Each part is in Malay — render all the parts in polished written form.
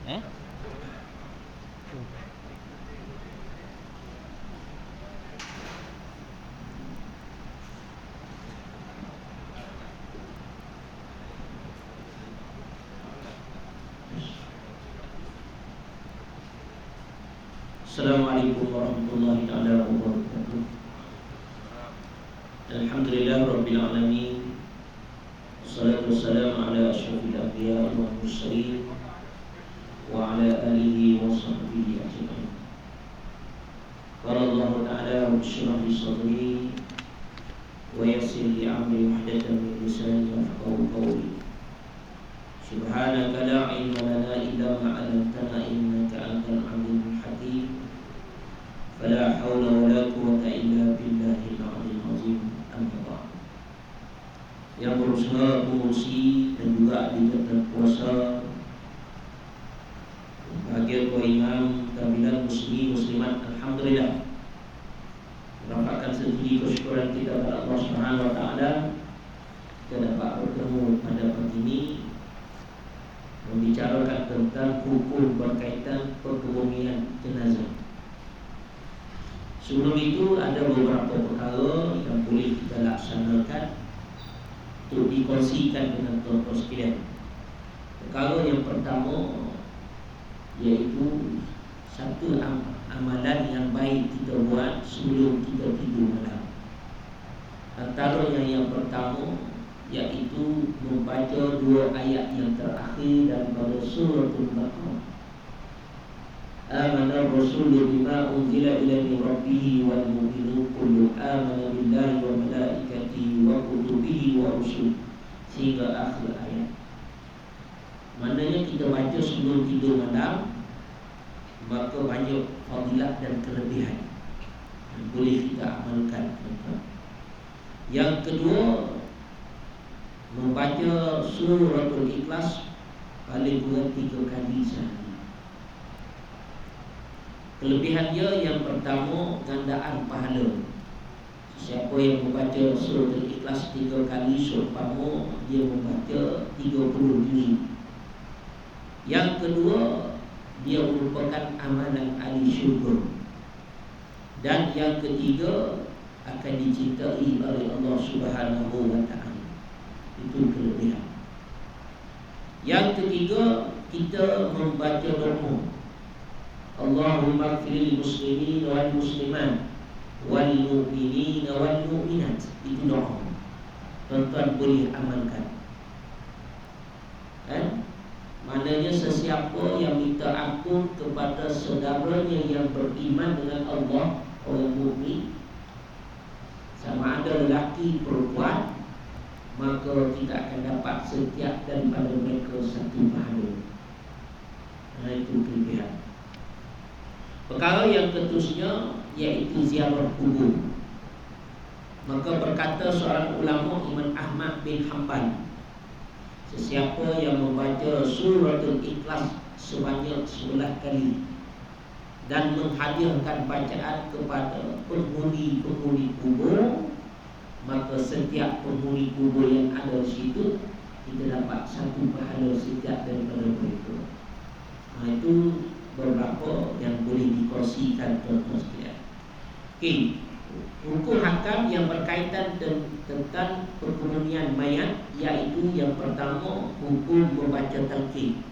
Eh? Assalamualaikum warahmatullahi wabarakatuh. Alhamdulillah rabbil alamin. Wassalatu wassalamu ala asyrafil anbiya wal mursalin wa ala alihi wa sahbihi ajma'in. Qala Allah ta'ala rabbi'shrah li sadri wa yassir li amri wahdatan min lisani yafqahu qawli. Subhanaka la ilma lana illa ma 'allamtana innaka antal alimul hakim. Fala haula wala quwwata illa billahil aliyyil azim. Amma ba'd. Yang berusaha mengurusi dan juga diberikan kuasa bagi Tuan Imam Tambilan Muslimin Muslimat, alhamdulillah mendapatkan setinggi kesyukuran kita kepada Allah Subhanahu wa taala kita dapat bertemu pada pagi ini membicarakan tentang hukum berkaitan perkebumian jenazah. Sebelum itu ada beberapa perkara yang boleh kita laksanakan untuk dikongsikan dengan tuan-tuan sekalian. Perkara yang pertama iaitu satu amalan yang baik kita buat sebelum kita tidur malam. Antaranya yang pertama iaitu membaca dua ayat yang terakhir daripada suratul Baqarah. Amana Rasulu bima unzila ilaihi rabbihi wal mu'minun kullu amana billahi wa malaikatihi wa kutubihi wa rusul sehingga akhir ayat. Maknanya kita baca sebelum tidur malam, maka banyak fadilah dan kelebihan yang boleh kita amalkan. Yang kedua, membaca suratul Ikhlas paling kurang 3 kali sehari. Kelebihannya yang pertama, gandaan pahala. Siapa yang membaca suratul Ikhlas 3 kali seumpama dia membaca 30 juz. Yang kedua, dia merupakan amalan ahli syurga. Dan yang ketiga, akan dicintai oleh Allah Subhanahu wa taala. Itu kelebihan. Yang ketiga, kita membaca doa Allahumma ighfirlil muslimin wal muslimat wal mu'minin wal mu'minat. Itu doa. Tuan-tuan boleh amalkan. Maknanya sesiapa yang minta ampun kepada saudaranya yang beriman dengan Allah, orang mukmin, sama ada lelaki perempuan, maka kita akan dapat setiap daripada mereka satu pahala. Itu kelebihan. Perkara yang ketusnya iaitu ziarah kubur. Maka berkata seorang ulama, Imam Ahmad bin Hanbal, sesiapa yang membaca suratul Ikhlas sebanyak 11 kali dan menghadiahkan bacaan kepada penghuni-penghuni kubur, maka setiap penghuni kubur yang ada di situ kita dapat satu pahala setiap daripada mereka. Itu beberapa yang boleh dikongsikan tuan-tuan sekalian. Okey, hukum hakam yang berkaitan tentang perkebumian mayat, iaitu yang pertama, hukum membaca talqin.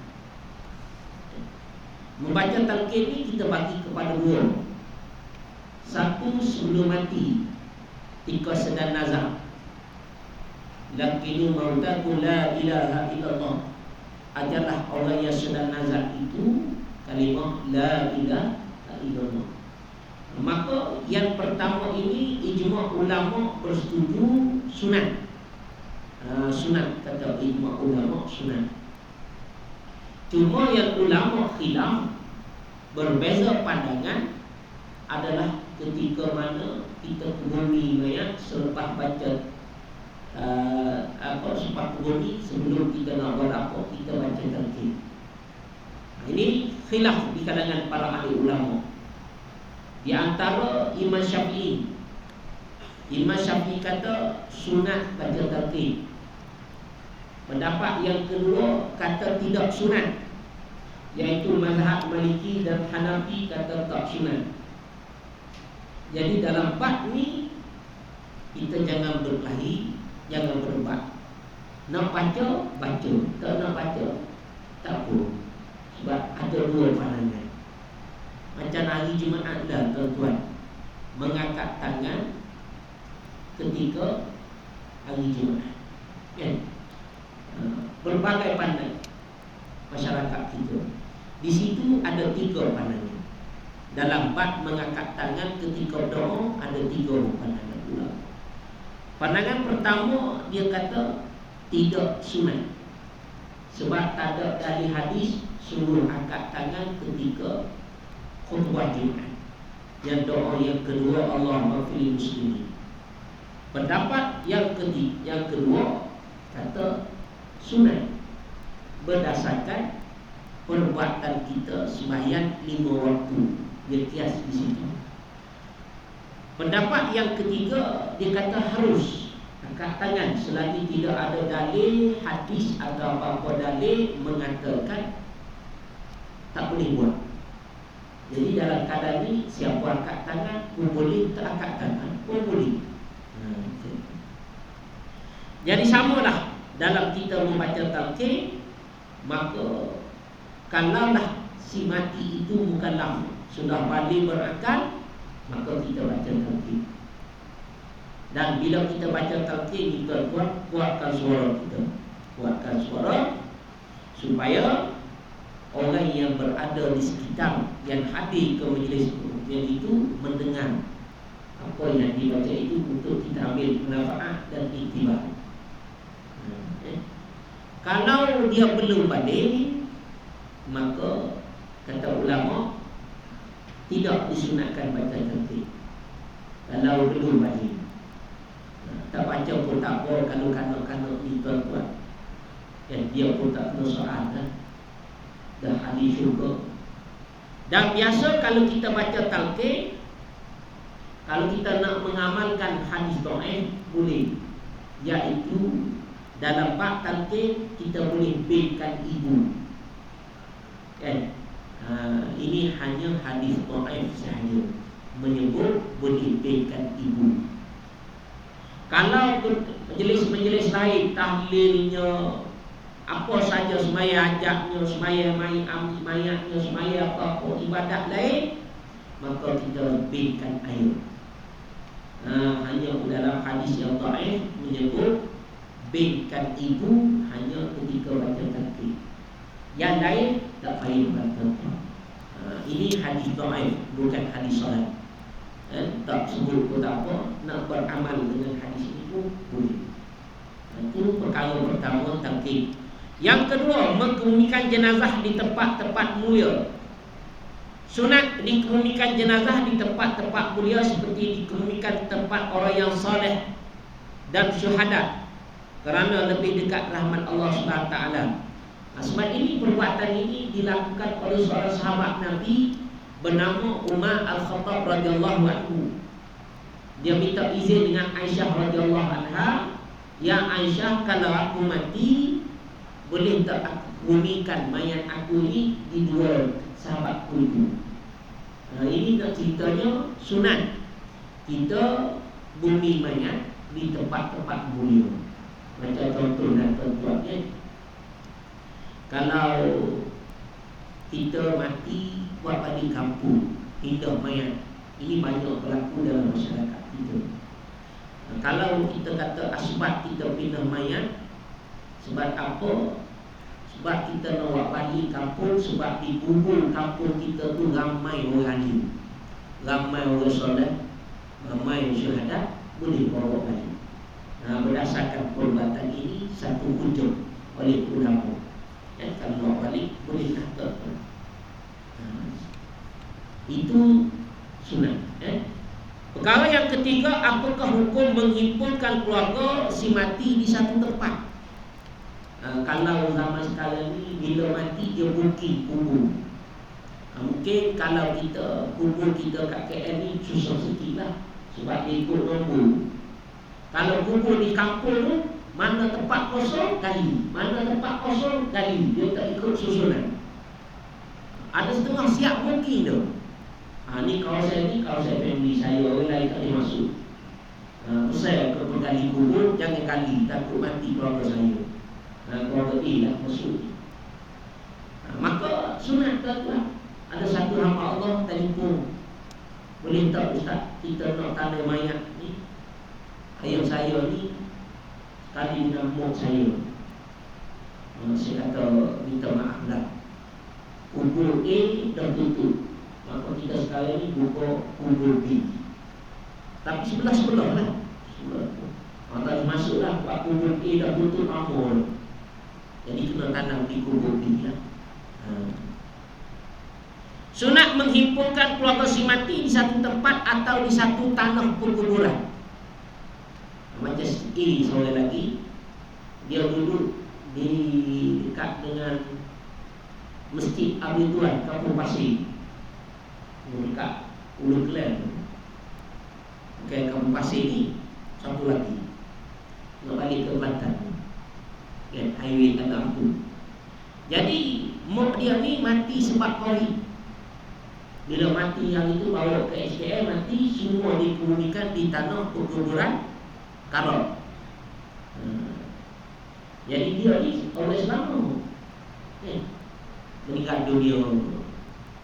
Membaca talqin ni kita bagi kepada dua. Satu, sebelum mati, ketika sedang nazak, laqinu mautaku la ilaha illallah. Ajarlah orang yang sedang nazak itu kalimah la ilaha illallah. Maka yang pertama ini ijma' ulama bersetuju sunat. Sunat, kata ijma' ulama sunat. Cuma yang ulama khilaf, berbeza pandangan, adalah ketika mana kita kuburi mayat selepas baca selepas kuburi, sebelum kita nak buat apa, kita baca talqin. Ini khilaf di kalangan para ahli ulama. Di antara Imam Syafi'i. Imam Syafi'i kata sunat baca talqin. Pendapat yang kedua kata tidak sunat. Iaitu mazhab Maliki dan Hanafi kata tak sunat. Jadi dalam bab ni kita jangan berkelahi, jangan berdebat. Nak baca, baca. Tak nak baca, tak apa. Sebab ada dua pandangan. Macam hari Jumaat dah tuan-tuan, mengangkat tangan ketika hari Jumaat, kan? Berbagai pandangan masyarakat kita. Di situ ada tiga pandangan. Dalam bab mengangkat tangan ketika doa ada tiga pandangan pula. Pandangan pertama, dia kata tidak sunat. Sebab tak ada dari hadis suruh angkat tangan ketika khutbah Jumaat. Yang doa yang kedua, Allahumma fil muslimin. Pendapat yang kedua kata sunat berdasarkan perbuatan kita sembahyang 5 waktu. Dia kias di situ. Pendapat yang ketiga, dia kata harus angkat tangan selagi tidak ada dalil hadis atau apa-apa dalil mengatakan tak boleh buat. Jadi dalam keadaan ni, siapa angkat tangan pun boleh, tak angkat tangan pun boleh. Jadi samalah dalam kita membaca talqin, maka kalaulah si mati itu bukanlah sudah balik berakal, maka kita baca talqin. Dan bila kita baca talqin, kita kuatkan suara kita, kuatkan suara supaya orang yang berada di sekitar, yang hadir ke majlis yang itu mendengar apa yang dibaca itu untuk kita ambil manfaat dan iktibar. Kalau dia belum balik, maka kata ulama tidak disunatkan baca talqin. Kalau belum balik, tak baca pun tak apa. Kalau kanak-kanak ni tuan-tuan, dan dia pun tak kena soal kan, dah hadis syurga. Dan biasa kalau kita baca talqin, kalau kita nak mengamalkan hadis dhaif boleh, iaitu dalam bab talqin kita boleh baikan ibu, kan? Ini hanya hadis dhaif sahaja menyebut boleh baikan ibu. Kalau majlis-majlis lain tahlilnya apa saja, semaya ajaknya, semaya mayatnya, semaya apa ibadat lain, maka kita baikan air. Hanya dalam hadis yang dhaif menyebut baikan ibu hanya ketika baca talqin. Yang lain tak payah baca. Ini hadis dhaif, bukan hadis sahih. Tak sebut pun tak apa, nak beramal dengan hadis ini pun boleh. Itu perkara pertama, talqin. Yang kedua, mengebumikan jenazah di tempat-tempat mulia. Sunat dikebumikan jenazah di tempat-tempat mulia seperti dikebumikan tempat orang yang soleh dan syuhada, kerana lebih dekat rahmat Allah SWT. Sebab ini, perbuatan ini dilakukan oleh seorang sahabat Nabi bernama Umar Al-Khattab radhiyallahu anhu. Dia minta izin dengan Aisyah radhiyallahu anha, "Ya Aisyah, kalau aku mati, boleh tak aku bumikan mayat aku ni di dua sahabatku itu?" Ini nak ceritanya sunat kita bumi mayat di tempat-tempat mulia. Macam contoh dan contohnya, kalau kita mati buat balik kampung, pindah mayat, ini banyak berlaku dalam masyarakat kita. Kalau kita kata asbab kita pindah mayat, sebab apa? Sebab kita nak buat balik kampung, sebab di kubur kampung kita tu ramai orang ni, ramai orang soleh, ramai syuhada, boleh bawa balik. Berdasarkan perbuatan ini satu hujung oleh ulama. Kalau bawa balik boleh kata. Itu sunat. Perkara yang ketiga, apakah hukum menghimpunkan keluarga si mati di satu tempat? Kalau zaman sekarang ni, bila mati dia booking kubur. Mungkin kalau kita kubur kita kat KL ni susah sikit lah, sebab dia ikut nombor. Kalau kubur di kampung tu, mana tempat kosong gali, mana tempat kosong gali, dia tak ikut susunan. Ada setengah siap booking tu. Ni kawasan family saya, orang lain tak boleh masuk. Saya ke penggali kubur, jangan kali, takut mati keluarga saya. Keluarga A lah masuk. Maka sunat tuan, ada satu hamba Allah telefon, boleh tak ustaz, kita nak tanda mayat ni, ayah saya ni sekali dengan mak saya. Saya kata minta maaf lah, kubur A dah tutup, maka kita sekarang ni buka kubur B. Tapi sebelah-sebelah lah, tak masuk lah, kubur A dah tutup amal. Jadi kena tanam di kubur B lah. Sunat menghimpunkan keluarga si mati di satu tempat atau di satu tanah penguburan. Macam A seorang lagi, dia duduk di dekat dengan Masjid Abi Tuan Kampung Pasir, dekat Ulu Klen. Okay, Kampung Pasir ni satu lagi nak balik ke Kelantan, kan, highway Tanah Abang. Jadi mak dia ni mati sebab COVID. Bila mati yang itu bawa ke SKM, mati semua dikebumikan di tanah perkuburan Karok. Jadi dia ni orang Islam, meninggal dunia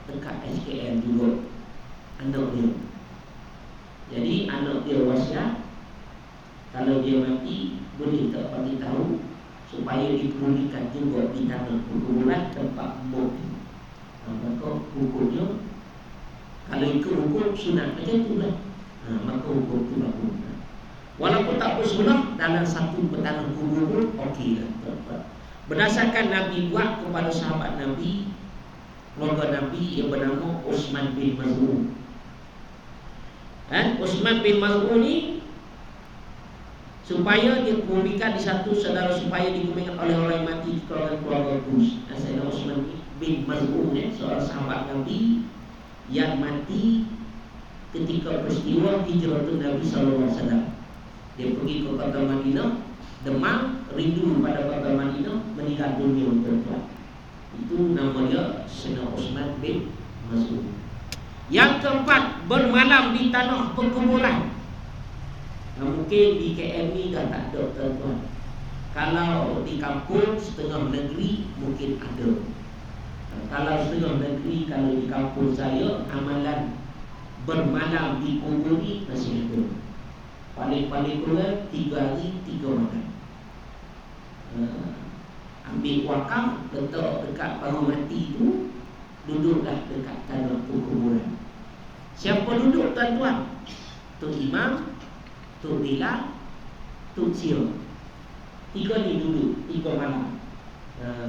dekat SKM juga anak dia. Jadi anak dia wasiat, kalau dia mati boleh tak bagi tahu supaya dikebumikan juga di tanah perkuburan tempat mak. Maka hukumnya, kalau ikut hukum sunat macam tu lah, maka hukum tu bagus. Walaupun tak bersunat, dalam satu tanah kubur pun okey lah. Berdasarkan Nabi buat kepada sahabat Nabi, keluarga Nabi yang bernama Utsman bin Maz'un. Utsman bin Maz'un ni, supaya dikuburkan di satu saudara, supaya dikuburkan oleh orang yang mati di keluarga Gus. Sayyidina Utsman bin Maz'un, seorang sahabat Nabi yang mati ketika peristiwa hijrah Nabi SAW. Dia pergi ke kota Madinah, demam, rindu pada kota Madinah, meninggal dunia tuan-tuan. Itu nama dia Sayyidina Utsman bin Maz'un. Yang keempat, bermalam di tanah perkuburan. Mungkin di KM ni dah tak ada tuan-tuan. Kalau di kampung setengah negeri mungkin ada. Kalau setengah negeri, kalau di kampung saya, amalan bermalam di kubur ni masih ada. Paling-paling kurang 3 hari 3 malam. Ambil wakaf, letak dekat baru mati tu, duduklah dekat tanah perkuburan. Siapa duduk tuan-tuan? Tok Imam, Tok Bilal, Tok Sia. 3 ni duduk 3 malam.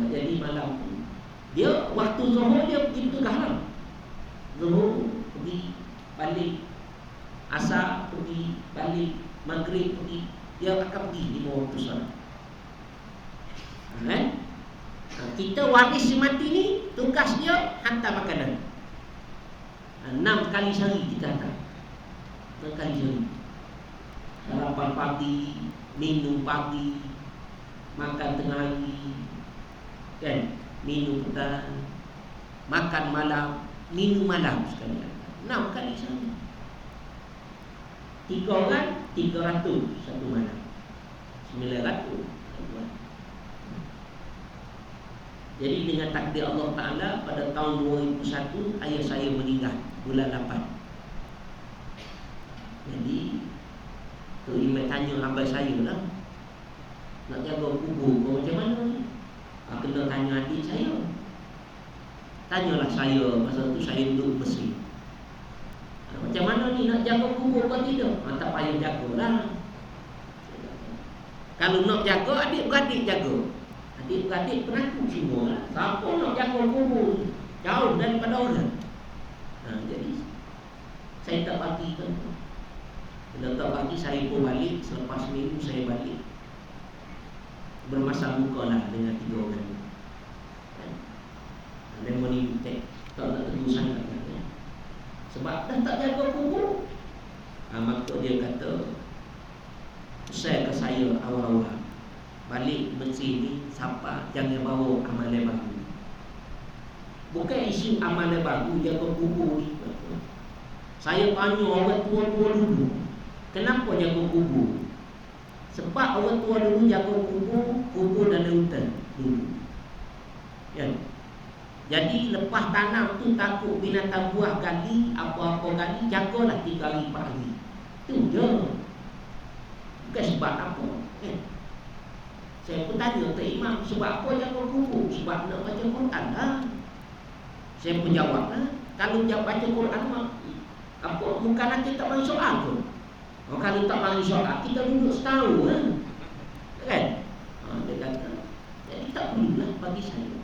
Jadi malam tu dia waktu zuhur dia pergi bertugas lah. Zuhur pergi balik, asar pergi balik, maghrib pergi, dia akan pergi 5 waktu solat. Kita waris si mati ni, tugas dia hantar makanan. 6 kali sehari kita hantar. 6 kali sehari. Sarapan pagi, minum pagi, makan tengah hari, kan, minum petang, makan malam, minum malam sekalian. 6 kali sehari. 3 orang 300 satu malam, 900 satu malam. Jadi dengan takdir Allah Ta'ala, pada tahun 2001 ayah saya meninggal bulan 8. Jadi Tok Imam tanya hamba saya lah, nak jaga kubur kau macam mana ni? Kena tanya adik saya. Tanyalah saya, masa tu saya duduk Mesir. Macam mana ni nak jaga kubur kau tidak? Tak payah jagalah. Kalau nak jaga, adik-beradik jaga. Adik-beradik penakut semua lah. Siapa nak jaga kubur? Jauh daripada orang. Jadi saya tak bagi kan. Bila tak bagi, saya pun balik. Selepas minggu saya balik, bermasam muka lah dengan 3 orang ni. Dan menitik, tak nak tegur sangat kan? Sebab dah tak jaga kubur. Maka dia kata, share ke saya awal-awal, balik masjid ni, siapa jangan bawa amalan baru. Bukan isu amalan baru jaga kubur ni. Saya tanya orang tua-tua dulu, kenapa jaga kubur? Sebab orang tua dulu jaga kubur dalam hutan dulu. Ya. Jadi lepas tanam tu takut binatang buah gali, apa-apa gali, jagalah 3 hari 4 hari. Itu je. Bukan sebab apa. Saya pun tanya Tok Imam, sebab apa jaga kubur? Sebab nak baca Quran lah. Saya pun jawab lah, kalau baca Quran apa, bukan kita tak bagi soal tu. Kalau tak bagi soal, kita duduk setahun lah. Kan? Dia kata, jadi tak perlulah bagi saya.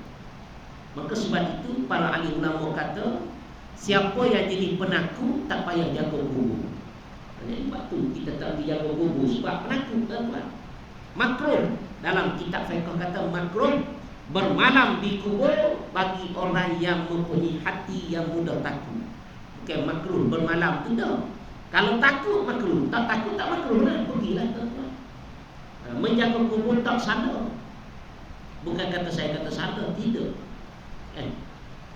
Maka sebab itu para ahli ulama kata, siapa yang jadi penakut tak payah jaga kubur. Jadi sebab tu kita tak pergi jaga kubur, sebab penakut tuan-tuan. Makruh, dalam kitab fiqh kata makruh bermalam di kubur bagi orang yang mempunyai hati yang mudah takut. Bukan makruh bermalam tu dah. Kalau takut makruh, tak takut tak makruh lah, pergilah tuan-tuan. Menjaga kubur tak salah. Bukan kata saya kata salah, tidak.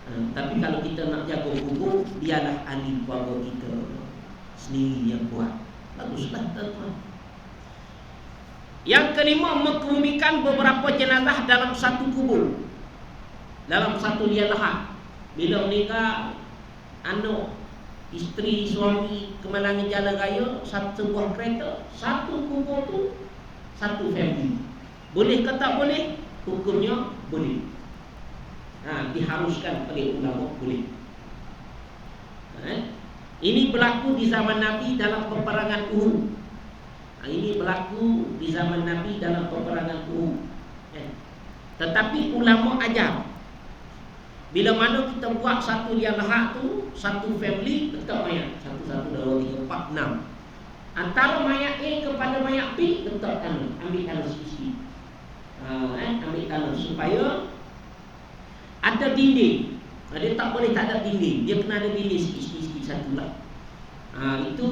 Tapi kalau kita nak jaga kubur, biarlah ahli keluarga kita sendiri yang buat. Baguslah tuan-tuan. Yang kelima, mengkerumikan beberapa jenazah dalam satu kubur, dalam satu liang lahat. Bila meninggal anak, isteri, suami kemalangan jalan raya, satu buah kereta, satu kubur tu satu family. Boleh ke tak boleh? Hukumnya boleh. Diharuskan oleh ulama boleh. Ini berlaku di zaman Nabi dalam peperangan Uhud. Ini berlaku di zaman Nabi dalam peperangan Uhud. Tetapi ulama ajar, bila mana kita buat satu liang lahat tu, satu family letak mayat 1, 2, 3, 4, 6. Antara mayat A kepada mayat B letak tanah, ambil tanah sikit-sikit. Ambil tanah supaya ada dinding. Dia tak boleh tak ada dinding, dia kena ada dinding sikit-sikit satulah. Itu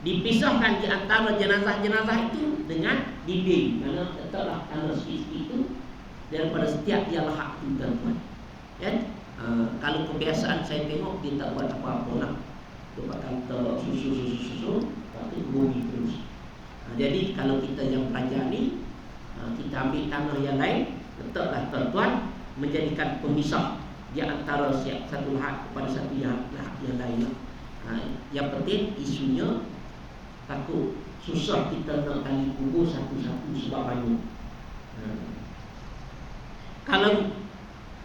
dipisahkan di antara jenazah-jenazah itu dengan dinding. Mana letaklah tanah sikit-sikit itu daripada setiap liang lahat itu tuan-tuan. Kalau kebiasaan saya tengok dia tak buat apa-apa lah. Dia pakai susu, tapi bumi terus. Jadi kalau kita yang belajar ni, kita ambil tanah yang lain, letaklah tuan-tuan, menjadikan pemisah di antara satu lahat kepada satu lahat yang lain. Yang penting isunya takut susah kita nak gali kubur satu-satu sebab banyak. Kalau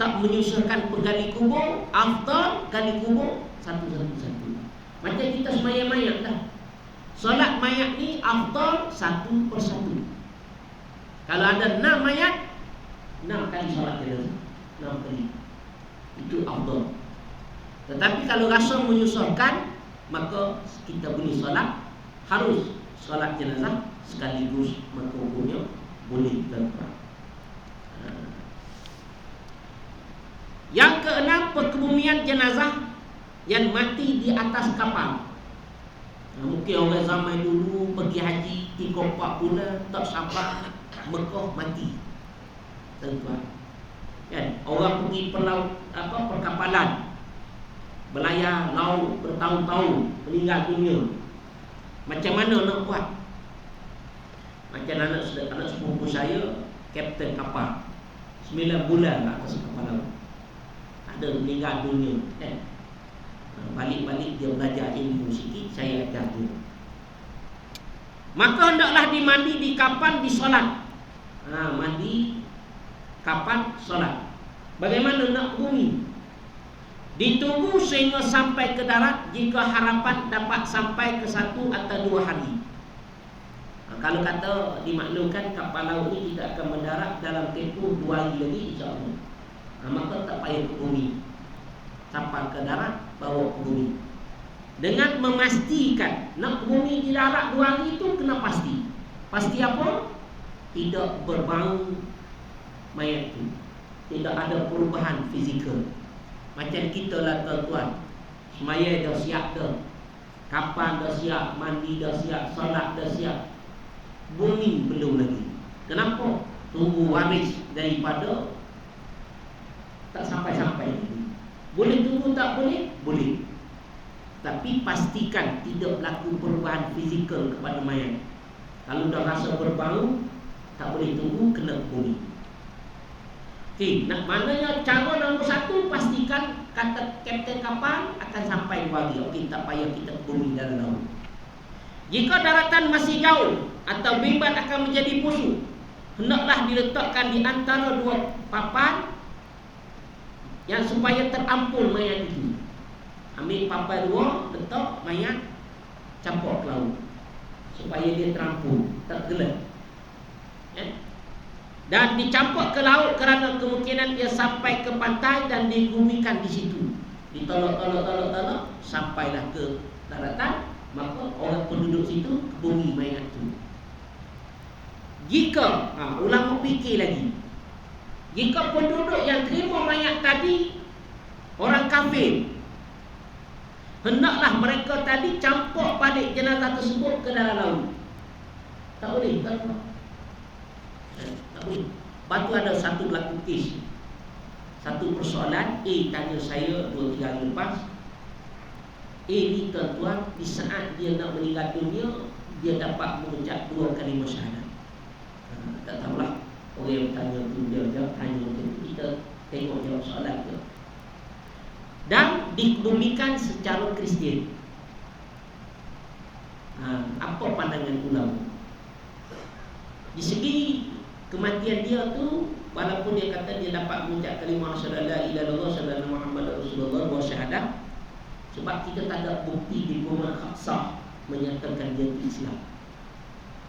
tak menyusahkan penggali kubur, afdal gali kubur satu-satu. Macam kita sembahyang mayat dah. Solat mayat ni afdal satu persatu. Kalau ada 6 mayat, 6 kali solat jenazah, 6 kali. Itu afdal. Tetapi kalau rasa menyusahkan, maka kita boleh solat, harus solat jenazah sekaligus, maka hukumnya boleh terperang. Yang keenam, perkebumian jenazah yang mati di atas kapal. Mungkin orang zaman dulu pergi haji 3-4 bulan tak sampai Mekah mati. Tuan-tuan. Kan? Orang pergi perkapalan, berlayar laut bertahun-tahun, meninggal dunia. Macam mana nak buat? Macam anak sepupu saya, kapten kapal, 9 bulan lah atas kapal laut. Ada meninggal dunia, kan? Balik-balik dia belajar ilmu sikit, saya ajar dia. Maka hendaklah dimandi di kapan disolat. Mandi kapan solat. Bagaimana nak bumi? Ditunggu sehingga sampai ke darat jika harapan dapat sampai ke 1 atau 2 hari. Kalau kata dimaklumkan kapal laut ini tidak akan mendarat dalam tempoh 2 hari lagi, insya-Allah. Maka tak payah ke bumi. Sampai ke darat, bawa ke bumi. Dengan memastikan nak bumi di darat 2 hari itu kena pasti. Pasti apa? Tidak berbau mayat itu. Tidak ada perubahan fizikal. Macam kita lah tuan-tuan, semaya dah siap dah, kapan dah siap, mandi dah siap, solat dah siap, bumi belum lagi. Kenapa? Tunggu waris daripada tak sampai-sampai. Boleh tunggu tak boleh? Boleh. Tapi pastikan tidak berlaku perubahan fizikal kepada mayat. Kalau dah rasa berbau, tak boleh tunggu, kena bumi. Okey, maknanya cara nombor satu, pastikan kata kapten kapal akan sampai 2 hari. Okey, tak payah kita bumi dalam laut. Jika daratan masih jauh atau bimban akan menjadi busuk, hendaklah diletakkan di antara 2 papan yang supaya terampun mayat itu. Ambil papan 2, letak mayat, campur ke laut supaya dia terampun, tergelam. Dan dicampur ke laut kerana kemungkinan dia sampai ke pantai dan digumikan di situ. Ditolak sampailah ke daratan, maka orang penduduk situ bumi mayat itu. Jika ulama fikir lagi, jika penduduk yang terima mayat tadi orang kafir, hendaklah mereka tadi campur balik jenazah tersebut ke dalam laut. Tak boleh, tak boleh. Lepas tu ada satu berlaku kes, satu persoalan. A tanya saya 2-3 hari lepas, A ni tuan-tuan, di saat dia nak meninggal dunia, dia dapat mengucap 2 kalimah syahadat. Tak tahulah orang yang tanya tu, dia tanya tu, kita tengok jawab soalan tu. Dan dikebumikan secara Kristian. Apa pandangan ulama? Di segi kematian dia tu, walaupun dia kata dia dapat mengucap kalimah syahadat la ilaha illallah sallallahu Muhammad Rasulullah wa syahadat, sebab kita tak ada bukti di Quran sah menyatakan dia Islam.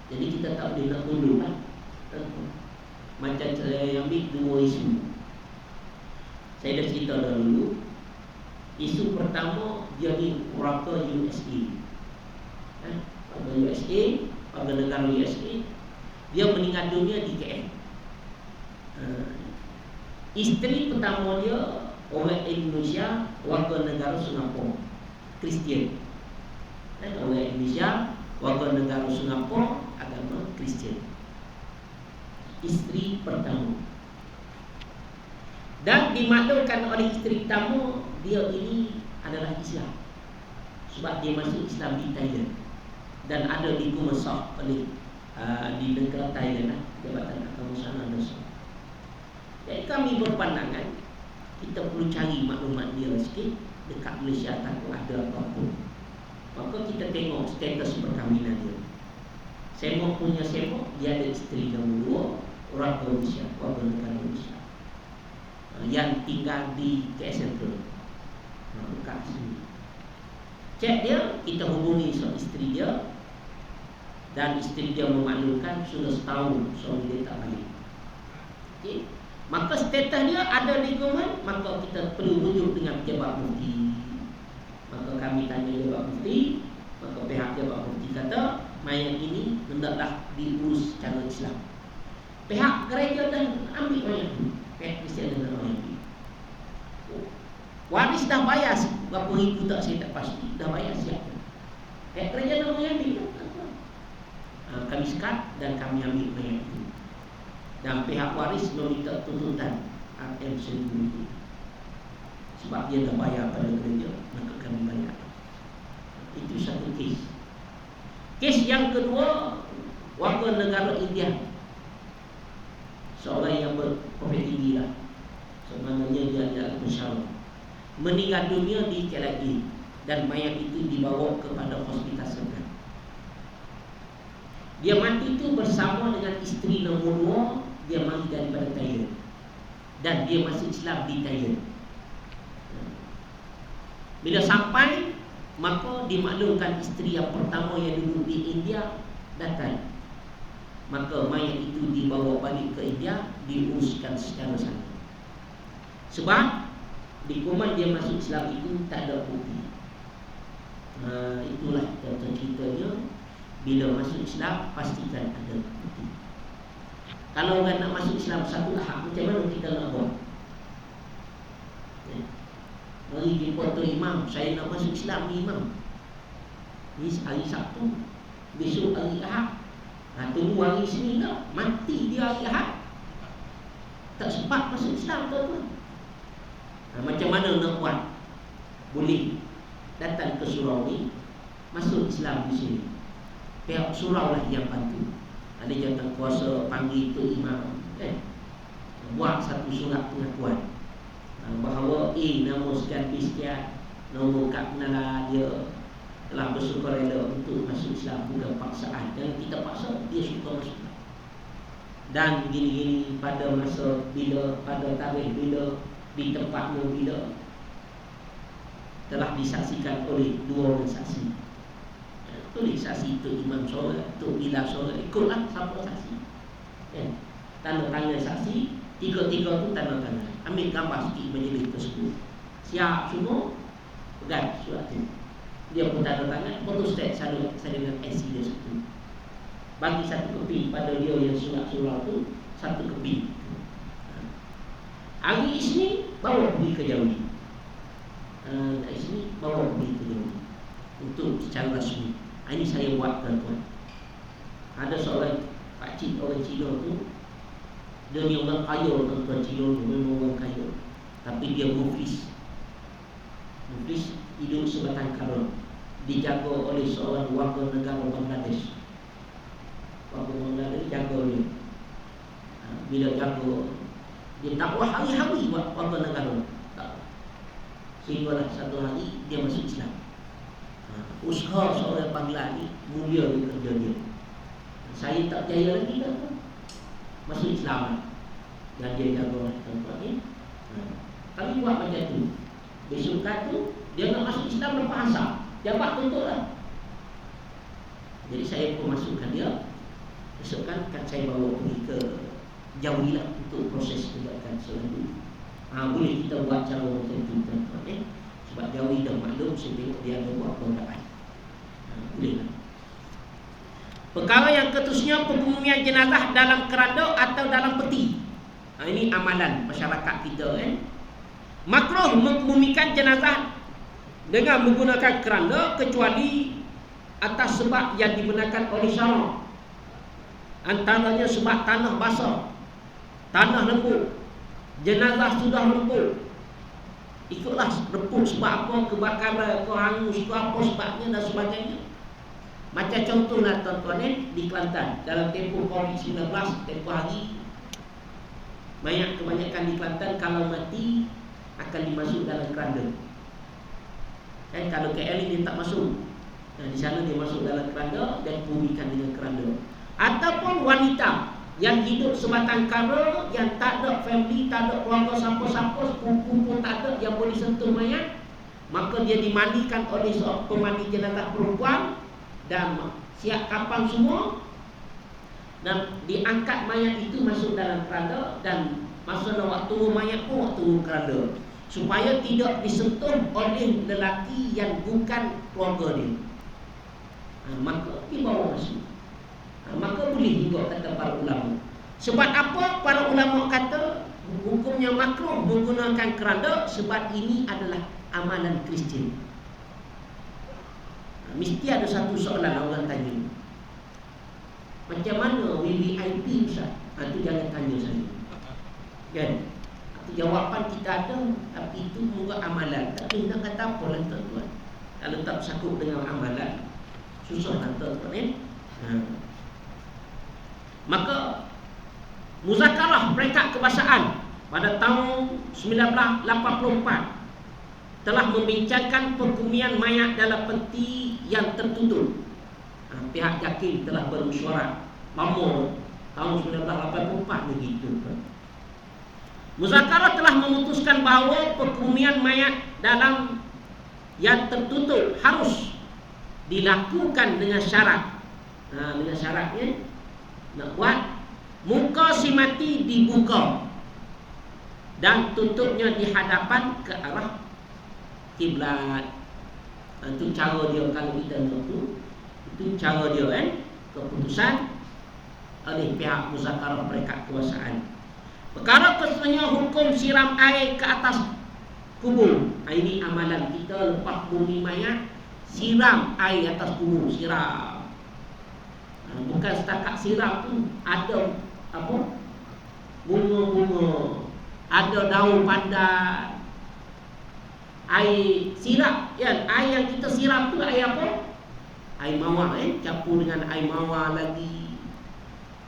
Jadi kita tak boleh nak tunduk kan. Macam saya ambil 2 isu. Saya dah cerita dahulu. Isu pertama, dia ni warga USA. Warga USA, warga negara USA. Dia meninggal dunia di KL. Isteri pertama dia orang Indonesia, warga negara Singapura, Kristian. Orang Indonesia, warga negara Singapura, agama Kristian. Isteri pertama. Dan dimaklumkan oleh isteri pertama, dia ini adalah Islam, sebab dia masuk Islam di Thailand dan ada dikumasah oleh di negara Thailand, Jabatan Agama Sana Nusa. Jadi kami berpandangan kita perlu cari maklumat dia sikit dekat Malaysia, takut ada apa-apa. Maka kita tengok status perkahwinan dia. Semok punya semok, dia ada isteri nombor 2, orang Malaysia, warga negara Malaysia, yang tinggal di KSL dekat sini. Cek dia, kita hubungi isteri dia, dan isteri dia memaklumkan sudah setahun suami dia tak balik. Okay. Maka status dia ada di government, maka kita perlu rujuk dengan pejabat mufti. Maka kami tanya pejabat mufti, maka pihak pejabat mufti kata mayat ini hendaklah diurus secara Islam. Pihak gereja dan ambil mayat itu, pihak Kristian dan mayat itu. Waris dah bayar berapa ribu tak saya tak pasti, dah bayar siap. Pihak gereja dan mayat itu, kami sekat dan kami ambil mayat itu. Dan pihak waris meminta tuntutan RM1,000 sebab dia dah bayar pada gereja, maka kami bayar. Itu satu kes. Kes yang kedua, warga negara India, seorang yang berprofesi tinggi lah, sebenarnya dia adalah pensyarah, meninggal dunia di KLIA dan mayat itu dibawa kepada hospital sebelah. Dia mati itu bersama dengan isteri nombor 2, dia mati daripada Thailand dan dia masuk Islam di Thailand. Bila sampai, maka dimaklumkan isteri yang pertama yang duduk di India datang. Maka mayat itu dibawa balik ke India, diuruskan secara sana. Sebab di Kuman dia masuk Islam itu tak ada bukti. Itulah ceritanya. Bila masuk Islam, pastikan ada bukti. Kalau orang nak masuk Islam satu hak, macam mana kita nak buat? Mari jumpa tu imam, saya nak masuk Islam ni imam. Ni hari Sabtu, besok hari Ahad. Tunggu hari Isnin tak? Mati dia hari Ahad, tak sempat masuk Islam, tuan-tuan. Macam mana nak buat? Boleh datang ke surau ni, masuk Islam di sini. Pihak surau lah yang bantu. Ada jawatan kuasa panggil tu imam, buat satu surat pengakuan bahawa nama sekian sekian, nombor kad pengenalan dia telah bersukarela untuk masuk Islam, bukan paksaan. Jangan kita paksa, dia suka masuk. Dan gini-gini pada masa bila, pada tarikh bila, di tempatnya bila, telah disaksikan oleh 2 orang saksi. Tulis saksi itu imam solat, itu bila solat, ikutlah siapa saksi. Tanda tangan saksi, 3 tu tanda tangan. Ambil gambar sikit majlis tersebut. Siap semua, pegang surat itu. Dia pun tanda tangan, photostat saya dengan IC dia satu. Bagi satu keping pada dia yang surat-surat tu, satu keping. Hari ini bawa pergi ke Jawi. Dari sini bawa pergi ke Jawi untuk secara rasmi. Ini saya buat tuan-tuan. Ada seorang pakcik orang Cina tu, dia ni orang kaya, tuan-tuan. Cina tu memang orang kaya, tapi dia muflis. Muflis hidup sebatang kara, dijaga oleh seorang warga negara Bangladesh. Warga Bangladesh jaga dia. Bila jaga, dia dakwah hari-hari buat warga negara. Sehinggalah satu hari dia masuk Islam. Usaha seorang Bangla ni mulia di kerja dia. Saya tak percaya lagi dah masuk Islam. Dan dia jaga tempat ni. Kami buat macam tu. Besok tu dia nak masuk Islam lepas asar, jabat tuntut lah. Jadi saya pun masukkan dia. Besok kan saya bawa pergi ke Jawi lah untuk proses tindakan selanjutnya. Boleh kita buat cara macam tu tuan-tuan. Sebab Jawi dah maklum, saya tengok dia ada buat perundakan. Boleh lah. Perkara yang ketusnya pengumian jenazah dalam keranda atau dalam peti. Ini amalan masyarakat kita Makruh mengemumikan jenazah dengan menggunakan keranda kecuali atas sebab yang dibenarkan oleh syarak. Antaranya sebab tanah basah, tanah lembut, jenazah sudah lembut, ikutlah reput sebab apa, kebakaran, hangus, apa sebabnya dan sebagainya. Macam contohlah tuan-tuan di Kelantan dalam tempoh COVID-19, tempoh hari, banyak kebanyakan di Kelantan kalau mati akan dimasuk dalam keranda. Kalau KL ini tak masuk, di sana dia masuk dalam keranda dan dibumikan dengan keranda. Ataupun wanita yang hidup sebatang kara, yang tak ada family, tak ada keluarga siapa-siapa, sepupu pun tak ada yang boleh sentuh mayat, maka dia dimandikan oleh seorang pemandi jenazah perempuan dan siap kapal semua, dan diangkat mayat itu masuk dalam keranda, dan masa nak waktu mayat pun waktu keranda, supaya tidak disentuh oleh lelaki yang bukan keluarga dia. Maka dibawa masuk. Maka boleh juga kata para ulama. Sebab apa para ulama kata hukumnya makruh menggunakan keranda? Sebab ini adalah amalan Kristian. Mesti ada satu soalan orang tanya, macam mana VVIP Ustaz? Itu jangan tanya saya, kan? Jawapan kita ada, tapi itu juga amalan. Tapi nak kata apa lah tuan-tuan, kalau tak sangkut dengan amalan, susah lah tuan-tuan. Maka Muzakarah Peringkat Kebangsaan pada tahun 1984 telah membincangkan pengumian mayat dalam peti yang tertutup. Pihak JAKIM telah bermesyuarat lama, tahun 1984 begitu. Muzakarah telah memutuskan bahawa pengumian mayat dalam yang tertutup harus dilakukan dengan syarat. Dengan syaratnya nak buat muka si mati dibuka dan tutupnya di hadapan ke arah kiblat. Itu cara dia kalau kita nak tu. Itu cara dia keputusan oleh pihak Muzakarah Peringkat Kebangsaan. Perkara keseluruhnya hukum siram air ke atas kubur. Ini amalan kita lepas bumi mayat, siram air atas kubur, siram. Bukan setakat siram tu, ada apa? Bunga-bunga, ada daun pandan, air sirap, ya, air yang kita siram tu air apa? Air mawar, campur dengan air mawar lagi.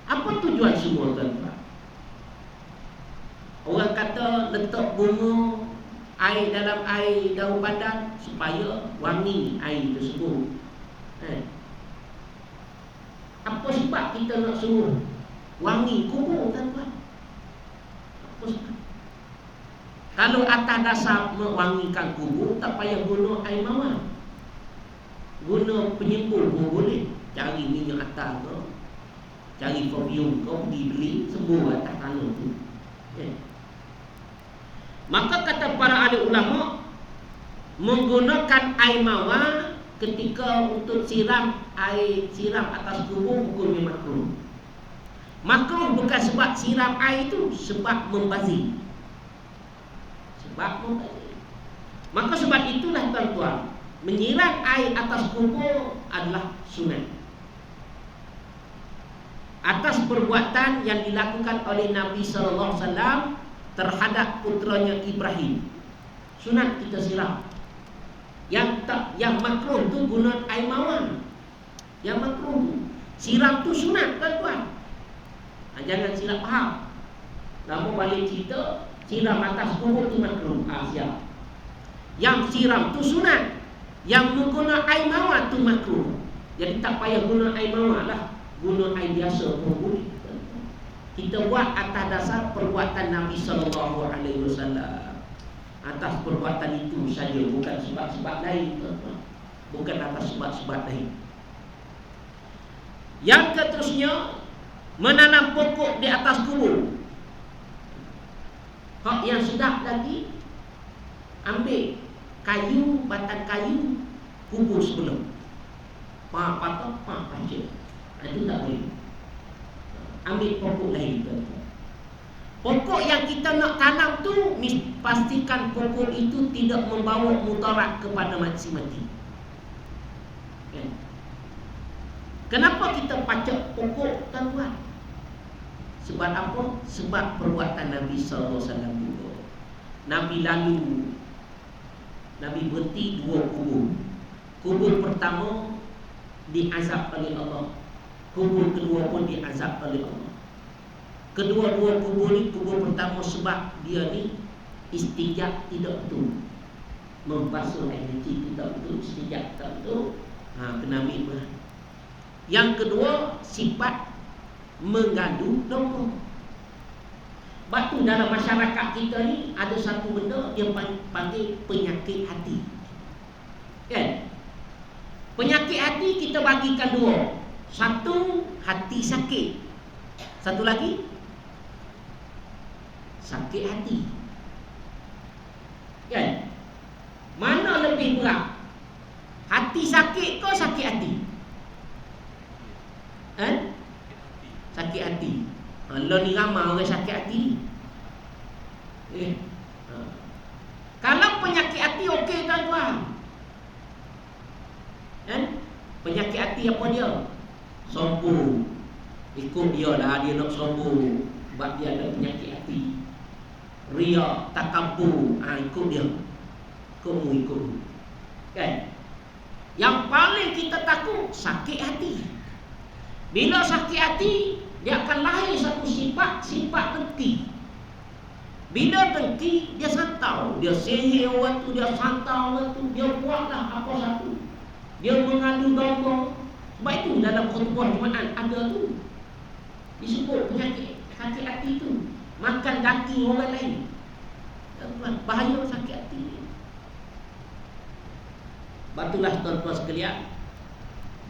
Apa tujuan semua, tuan-tuan? Orang kata letak bunga air dalam air daun pandan supaya wangi air tersebut. Apa sebab kita nak suruh wangi kubur, tuan-tuan? Apa sebab? Kalau atas dasar mewangikan kubur, tak payah guna air mawar, guna penyembur pun boleh. Cari minyak atas ke, cari perfume kau pergi beli, sembur atas tanah tu. Maka kata para ahli ulama, menggunakan air mawar ketika untuk siram atas kubur hukumnya makruh. Makruh bukan sebab siram air itu, sebab membazir. Maka sebab itulah, tuan-tuan, menyiram air atas kubur adalah sunat atas perbuatan yang dilakukan oleh Nabi SAW terhadap putranya Ibrahim. Sunat kita siram. Yang makruh tu guna air mawar. Yang makruh tu siram tu sunat, tuan-tuan. Jangan silap faham. Namun balik cerita, siram atas kubur tu makruh. Siap. Yang siram tu sunat. Yang menggunakan air mawar tu makruh. Jadi tak payah guna air mawar lah, guna air biasa pun boleh. Kita buat atas dasar perbuatan Nabi SAW. Atas perbuatan itu saja, bukan sebab-sebab lain, bukan atas sebab-sebab lain. Yang keterusnya, menanam pokok di atas kubur. Hak yang sedap lagi, ambil kayu, batang kayu, kubur sebelum patah, baca. Itu tak boleh. Ambil pokok lain, tuan-tuan. Pokok yang kita nak tanam tu, pastikan pokok itu tidak membawa mudarat kepada mati. Kenapa kita pacak pokok, tuan-tuan? Sebab apa? Sebab perbuatan Nabi SAW juga. Nabi berhenti 2 kubur. Kubur pertama diazab oleh Allah, kubur kedua pun diazab oleh Allah. Kedua-dua kubur ni, kubur pertama sebab dia ni istijab tidak betul, membasuh air kecil tidak betul, istijab tak betul, kena ambil. Yang kedua, sifat mengadu domba. Sebab tu dalam masyarakat kita ni ada satu benda dia panggil penyakit hati. Kan? Penyakit hati kita bagikan 2. Satu, hati sakit. Satu lagi, sakit hati. Kan? Mana lebih berat? Hati sakit ke sakit hati? Sakit hati. Lo ni ramai orang sakit hati. Kalau penyakit hati okey, tuan-tuan. Penyakit hati apa dia? Sombong. Ikut dia lah, dia nak sombong sebab dia ada penyakit hati. Riak, takabur, ikut dia. Ikut. Kan? Yang paling kita takut sakit hati. Bila sakit hati, dia akan lahir satu sifat dengki. Bila dengki, dia santau, dia sihir orang tu, dia santau orang tu, dia buatlah apa satu, dia mengadu domba. Sebab itu dalam khutbah Jumaat ada tu, disebut penyakit sakit hati tu, makan daging orang lain. Bahaya sakit hati. Batulah, tuan-tuan sekalian,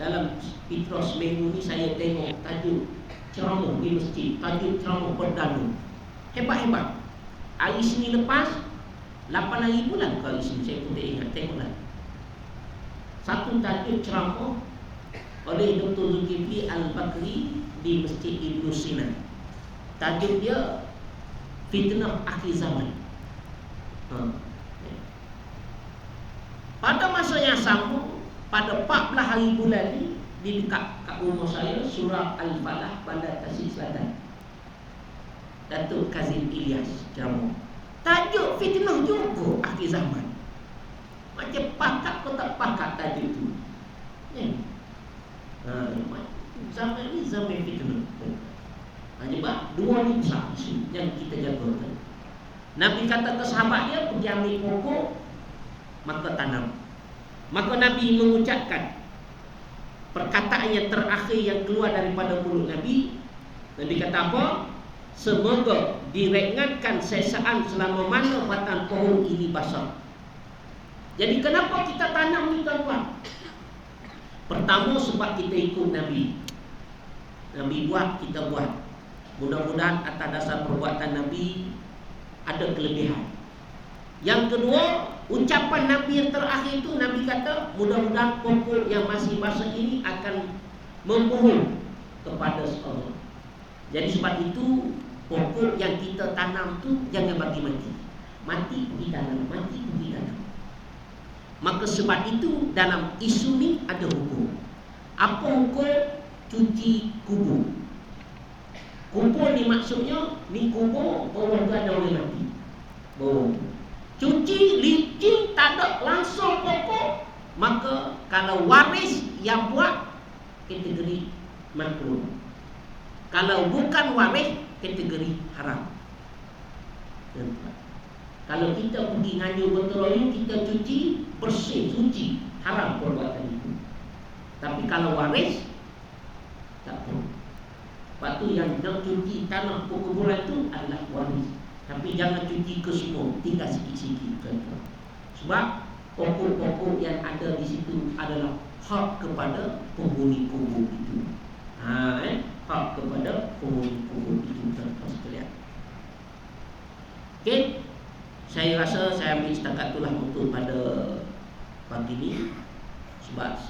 dalam Fitrah seminggu ni saya tengok tajuk ceramah di masjid, tajuk ceramah perdana. Hebat-hebat. Hari Isnin lepas 8 hari bulan ke hari Isnin, saya pun tak ingat, tengoklah. Satu tajuk ceramah oleh Dr. Zulkifli Al-Bakri di Masjid Ibn Sina. Tajuk dia Fitnah Akhir Zaman. Pada masa yang sama, pada 14 hari bulan ni, di dekat kat rumah saya, surah Al-Falah, Bandar Tasik Selatan, Datuk Kazim Ilyas ceramah. Tajuk fitnah juga akhir zaman. Macam pakat ke tak pakat tadi tu. Ya. Zaman ni zaman fitnah. Sebab dua ni besar isu yang kita jaga. Nabi kata ke sahabat dia, pergi ambil pokok, maka tanam. Maka Nabi mengucapkan perkataan yang terakhir yang keluar daripada mulut Nabi. Nabi kata apa? Semoga diringankan sesaan selama mana batang pohon ini basah. Jadi kenapa kita tanam ni tuan-tuan? Pertama sebab kita ikut Nabi. Nabi buat, kita buat. Mudah-mudahan atas dasar perbuatan Nabi ada kelebihan. Yang kedua, ucapan Nabi yang terakhir itu, Nabi kata mudah-mudahan pokok yang masih basah ini akan membuah kepada Allah. Jadi sebab itu pokok yang kita tanam tu jangan bagi mati. Mati pergi tanam, mati pergi tanam. Maka sebab itu dalam isu ni ada hukum. Apa hukum? Cuci kubur. Kubur ni maksudnya ni kubur bawah tu ada orang mati. Bawah. Cuci licin tak ada langsung pokok, maka kalau waris yang buat kategori makruh. Kalau bukan waris kategori haram. Kalau kita pergi nganyur berteroyu, kita cuci bersih, suci, haram perbuatan itu. Tapi kalau waris tak perlu. Lepas tu yang nak cuci tanah perkuburan itu adalah waris. Tapi jangan cuci ke semua, tinggal sikit-sikit. Sebab pokok-pokok yang ada di situ adalah hak kepada penghuni kubur itu. Hak kepada penghuni kubur itu, tuan-tuan sekalian. Okey. Saya rasa saya ambil setakat itulah untuk pada pagi ni. Sebab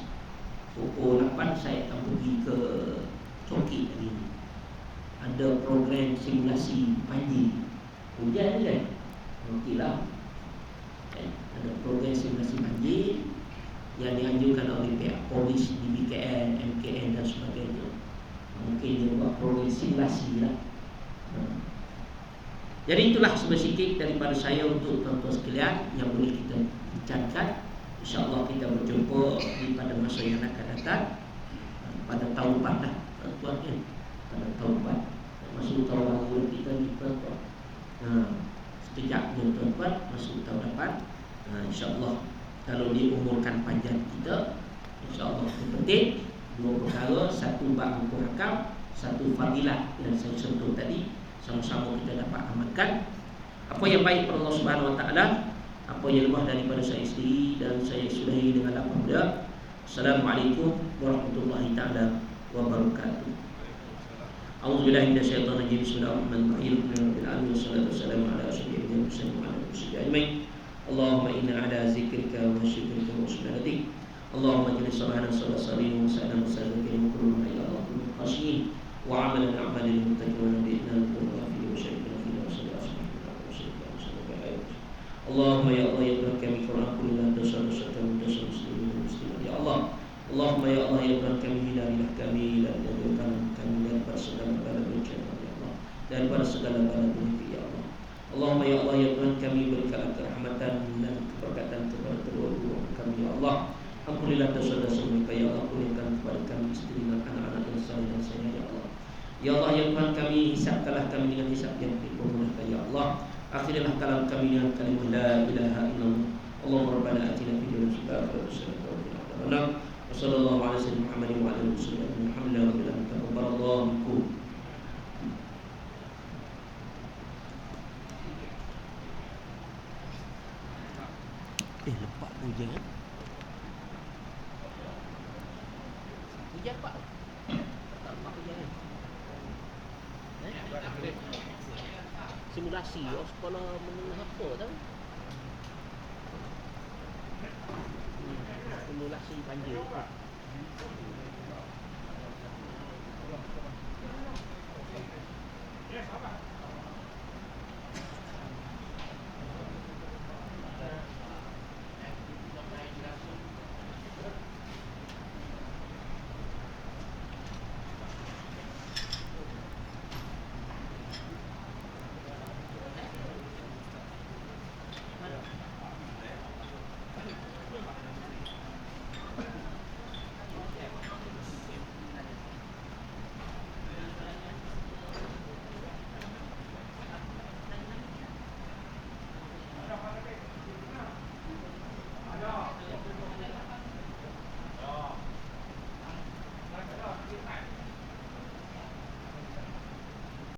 pukul 8 saya akan pergi ke Coki hari ni. Ada program simulasi banjir. Hujan ni kan? Okeylah. Ada program simulasi banjir yang dianjurkan oleh pihak polis di BKN, MKN dan sebagainya. Mungkin dia buat program simulasi lah. Jadi itulah sedikit daripada saya untuk tuan-tuan sekalian yang boleh kita bincangkan. InsyaAllah kita berjumpa pada masa yang akan datang, pada tahun 4 dah, tuan-tuan kan? Pada tahun 4 masuk tahun baru kita ni, tuan-tuan. Sekejapnya tuan-tuan masuk tahun depan. InsyaAllah kalau diumurkan panjang kita, InsyaAllah itu penting. Dua perkara, satu bab hukum hakam, satu fadilah yang saya sentuh tadi, sama-sama kita dapat amalkan. Apa yang baik pada Allah Subhanahu Wa Taala, apa yang lemah daripada saya sendiri, dan saya sudahi dengan alhamdulillah. Assalamualaikum warahmatullahi taala wabarakatuh. A'udzubillahi minasyaitonir rajim. Bismillahirrahmanirrahim. Alhamdulillah wassalatu wassalamu ala asyrofil mursalin wa ala alihi ajmain. Allahumma inna ala zikrika wa syukrika wa husni ibadatik. Allahumma ij'al salana sallallahu wa sallam wa sallim wa kullu ila rabbil qasim wa amalan a'malil muttaqin wa nabiyina al-mu'min wa syarikina fi sallallahu alaihi. Allahumma ya Allah ya Tuhan kami, Quran kulillah dosa-dosa kami, dosa muslimin dan muslimat ya Allah. Allahumma ya Allah ya Tuhan kami, hindarilah kami dan jauhkan kami daripada segala bala bencana ya Allah, daripada segala bala penyakit ya Allah. Allahumma ya Allah ya Tuhan kami, berikanlah kerahmatan dan keberkatan kepada kedua-dua kami ya Allah. Ampunilah dosa-dosa mereka ya Allah, kurniakan kepada kami istri dan anak-anak yang saleh dan soleh ya Allah. Ya Allah ya Tuhan kami, hisabkanlah kami dengan hisab yang dipermudahkan ya Allah. Akhirlah kalam kami dengan kalimah la ilaha illallah. Allahumma rabbana atina fid dunya hasanah wa fil akhirati hasanah. Wa sallallahu ala sayyidina Muhammadin wa ala alihi wasallam. Alhamdulillah rabbil alamin. Taqabbalallahu minkum. Lepak hujan kan? Hujan pak? Tak lepak hujan kan? Simulasi sekolah menengah apa tahu? Simulasi banjir. Yes, apa?